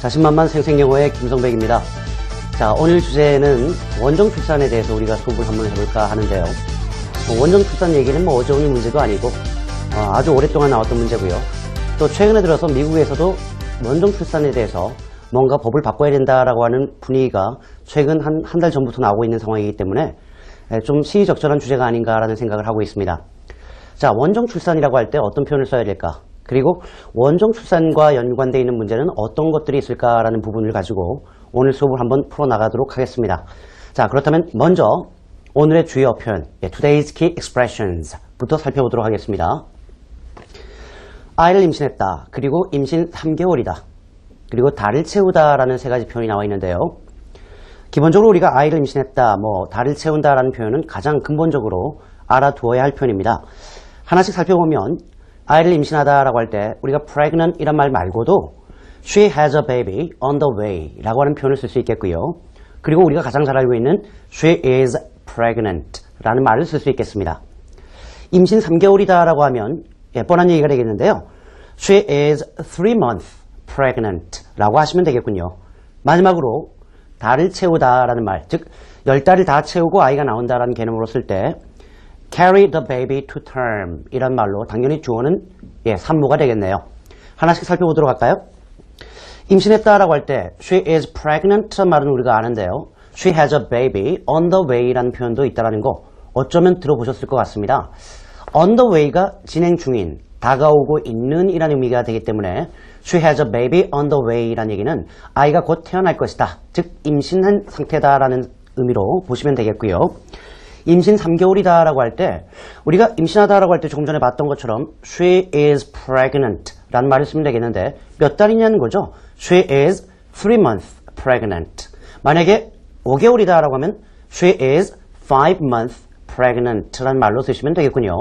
자신만만 생생영어의 김성백입니다. 자, 오늘 주제는 원정출산에 대해서 우리가 수업을 한번 해볼까 하는데요. 원정출산 얘기는 어제 오늘 문제도 아니고 아주 오랫동안 나왔던 문제고요. 또 최근에 들어서 미국에서도 원정출산에 대해서 뭔가 법을 바꿔야 된다라고 하는 분위기가 최근 한 달 전부터 나오고 있는 상황이기 때문에 좀 시의적절한 주제가 아닌가라는 생각을 하고 있습니다. 자, 원정출산이라고 할 때 어떤 표현을 써야 될까? 그리고 원정출산과 연관되어 있는 문제는 어떤 것들이 있을까라는 부분을 가지고 오늘 수업을 한번 풀어나가도록 하겠습니다. 자, 그렇다면 먼저 오늘의 주요 표현, Today's Key Expressions 부터 살펴보도록 하겠습니다. 아이를 임신했다, 그리고 임신 3개월이다, 그리고 달을 채우다 라는 세 가지 표현이 나와 있는데요. 기본적으로 우리가 아이를 임신했다, 달을 채운다 라는 표현은 가장 근본적으로 알아두어야 할 표현입니다. 하나씩 살펴보면 아이를 임신하다 라고 할 때 우리가 pregnant 이란 말 말고도 she has a baby on the way 라고 하는 표현을 쓸 수 있겠고요. 그리고 우리가 가장 잘 알고 있는 she is pregnant 라는 말을 쓸 수 있겠습니다. 임신 3개월이다 라고 하면 뻔한 얘기가 되겠는데요. she is 3 months pregnant 라고 하시면 되겠군요. 마지막으로 달을 채우다 라는 말, 즉 10달을 다 채우고 아이가 나온다 라는 개념으로 쓸 때 carry the baby to term 이란 말로 당연히 주어는 산모가 되겠네요. 하나씩 살펴보도록 할까요? 임신했다라고 할 때 she is pregnant 말은 우리가 아는데요. she has a baby on the way 라는 표현도 있다는 거 어쩌면 들어보셨을 것 같습니다. on the way가 진행 중인, 다가오고 있는 이라는 의미가 되기 때문에 she has a baby on the way 라는 얘기는 아이가 곧 태어날 것이다, 즉 임신한 상태다라는 의미로 보시면 되겠고요. 임신 3개월이다 라고 할 때 우리가 임신하다 라고 할 때 조금 전에 봤던 것처럼 she is pregnant 라는 말을 쓰면 되겠는데 몇 달이냐는 거죠. she is 3 months pregnant. 만약에 5개월이다 라고 하면 she is 5 months pregnant 라는 말로 쓰시면 되겠군요.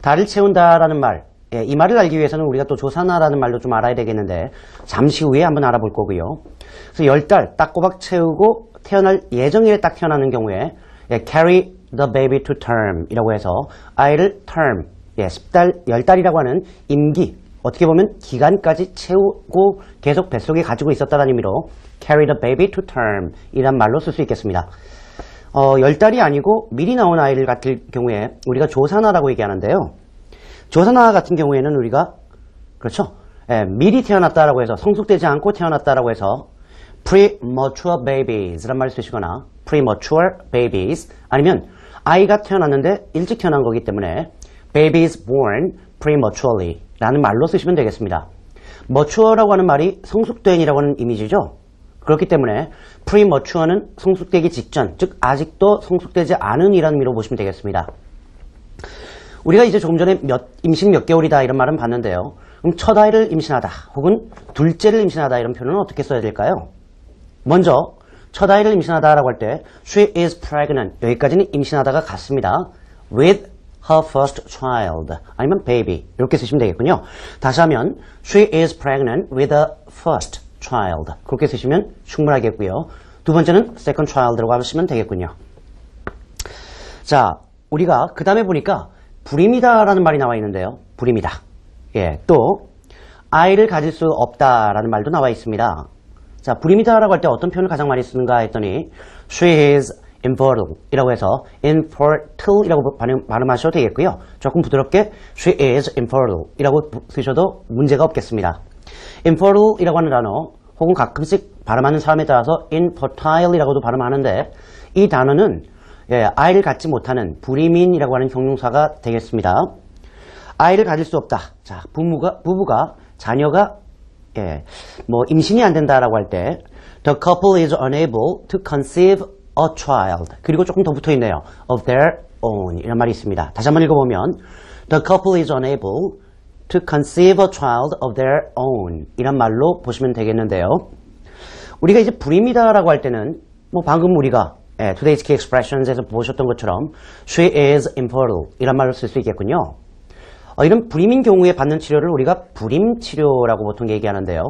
달을 채운다 라는 말, 이 말을 알기 위해서는 우리가 또 조산하라는 말도 좀 알아야 되겠는데 잠시 후에 한번 알아볼 거고요. 그래서 10달 딱 꼬박 채우고 태어날 예정일에 딱 태어나는 경우에 carry the baby to term 이라고 해서 아이를 term, 10달, 10달이라고 하는 임기, 어떻게 보면 기간까지 채우고 계속 뱃속에 가지고 있었다는 의미로 carry the baby to term 이란 말로 쓸 수 있겠습니다. 10달이 아니고 미리 나온 아이를 같을 경우에 우리가 조산아라고 얘기하는데요. 조산아 같은 경우에는 우리가 그렇죠, 미리 태어났다라고 해서 성숙되지 않고 태어났다라고 해서 premature babies 란 말을 쓰시거나 premature babies, 아니면 아이가 태어났는데 일찍 태어난 거기 때문에 babies born prematurely 라는 말로 쓰시면 되겠습니다. mature라고 하는 말이 성숙된이라고 하는 이미지죠. 그렇기 때문에 premature는 성숙되기 직전, 즉 아직도 성숙되지 않은 이라는 의미로 보시면 되겠습니다. 우리가 이제 조금 전에 임신 몇 개월이다 이런 말은 봤는데요. 그럼 첫 아이를 임신하다 혹은 둘째를 임신하다 이런 표현은 어떻게 써야 될까요? 먼저 첫 아이를 임신하다라고 할 때 she is pregnant, 여기까지는 임신하다가 같습니다. with her first child 아니면 baby 이렇게 쓰시면 되겠군요. 다시 하면 she is pregnant with a first child 그렇게 쓰시면 충분하겠고요. 두 번째는 second child라고 하시면 되겠군요. 자, 우리가 그 다음에 보니까 불임이다 라는 말이 나와 있는데요. 불임이다. 또 아이를 가질 수 없다 라는 말도 나와 있습니다. 자, 불임이다 라고 할 때 어떤 표현을 가장 많이 쓰는가 했더니 she is infertile 이라고 해서 infertile 이라고 발음하셔도 되겠고요. 조금 부드럽게 she is infertile 이라고 쓰셔도 문제가 없겠습니다. infertile 이라고 하는 단어 혹은 가끔씩 발음하는 사람에 따라서 infertile 이라고도 발음하는데 이 단어는 아이를 갖지 못하는 불임인이라고 하는 형용사가 되겠습니다. 아이를 가질 수 없다. 자, 부부가 자녀가 임신이 안 된다라고 할 때 the couple is unable to conceive a child 그리고 조금 더 붙어 있네요. of their own 이런 말이 있습니다. 다시 한번 읽어보면 the couple is unable to conceive a child of their own 이런 말로 보시면 되겠는데요. 우리가 이제 불임이다라고 할 때는 방금 우리가 Today's Key Expressions에서 보셨던 것처럼 she is infertile 이런 말로 쓸 수 있겠군요. 이런 불임인 경우에 받는 치료를 우리가 불임치료라고 보통 얘기하는데요.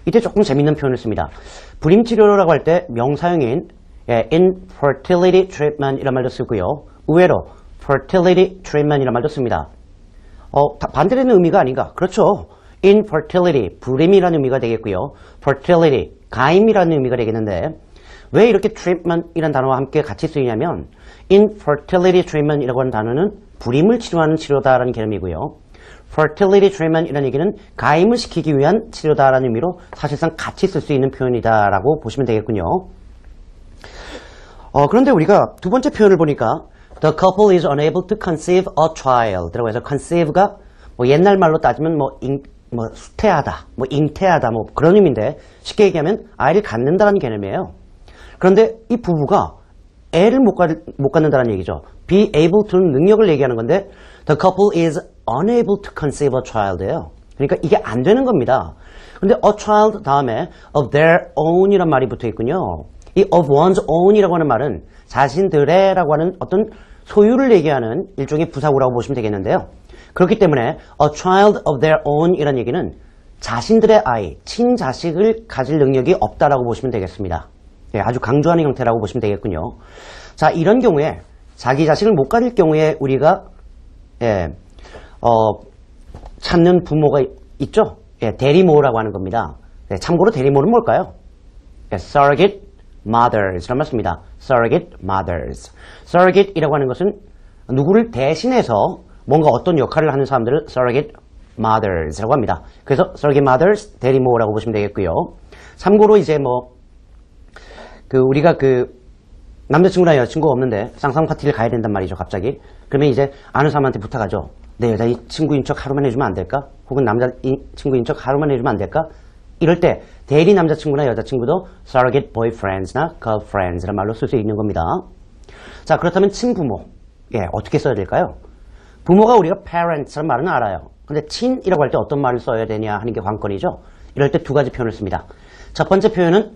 이때 조금 재밌는 표현을 씁니다. 불임치료라고 할 때 명사형인 infertility treatment 이런 말도 쓰고요. 의외로 fertility treatment 이런 말도 씁니다. 반대되는 의미가 아닌가? 그렇죠. infertility, 불임이라는 의미가 되겠고요. fertility, 가임이라는 의미가 되겠는데 왜 이렇게 treatment이라는 단어와 함께 같이 쓰이냐면 infertility treatment이라고 하는 단어는 불임을 치료하는 치료다라는 개념이고요. fertility treatment이라는 얘기는 가임을 시키기 위한 치료다라는 의미로 사실상 같이 쓸 수 있는 표현이다라고 보시면 되겠군요. 그런데 우리가 두 번째 표현을 보니까 the couple is unable to conceive a child라고 해서 conceive가 뭐 옛날 말로 따지면 수태하다, 잉태하다, 그런 의미인데 쉽게 얘기하면 아이를 갖는다는 개념이에요. 그런데 이 부부가 애를 못 갖는다는 얘기죠. be able to는 능력을 얘기하는 건데 the couple is unable to conceive a child예요. 그러니까 이게 안 되는 겁니다. 근데 a child 다음에 of their own이란 말이 붙어 있군요. 이 of one's own이라고 하는 말은 자신들의라고 하는 어떤 소유를 얘기하는 일종의 부사구라고 보시면 되겠는데요. 그렇기 때문에 a child of their own 이라는 얘기는 자신들의 아이, 친자식을 가질 능력이 없다라고 보시면 되겠습니다. 예, 아주 강조하는 형태라고 보시면 되겠군요. 자, 이런 경우에 자기 자식을 못 가질 경우에 우리가 찾는 부모가 있죠. 예, 대리모라고 하는 겁니다. 예, 참고로 대리모는 뭘까요? 예, surrogate mothers라는 말씀입니다. surrogate mothers. surrogate이라고 하는 것은 누구를 대신해서 뭔가 어떤 역할을 하는 사람들을 surrogate mothers라고 합니다. 그래서 surrogate mothers, 대리모라고 보시면 되겠고요. 참고로 이제 우리가 남자친구나 여자친구가 없는데 쌍쌍 파티를 가야 된단 말이죠, 갑자기. 그러면 이제 아는 사람한테 부탁하죠. 내 여자친구인 척 하루만 해주면 안 될까? 혹은 남자친구인 척 하루만 해주면 안 될까? 이럴 때 대리 남자친구나 여자친구도 surrogate boyfriends나 girlfriends라는 말로 쓸 수 있는 겁니다. 자, 그렇다면 친부모. 예, 어떻게 써야 될까요? 부모가 우리가 parents라는 말은 알아요. 근데 친이라고 할 때 어떤 말을 써야 되냐 하는 게 관건이죠. 이럴 때 두 가지 표현을 씁니다. 첫 번째 표현은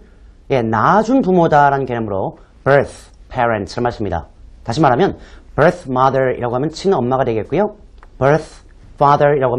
낳아준 부모다라는 개념으로 birth parents를 말씀입니다. 다시 말하면 birth mother이라고 하면 친엄마가 되겠고요. birth father이라고 하면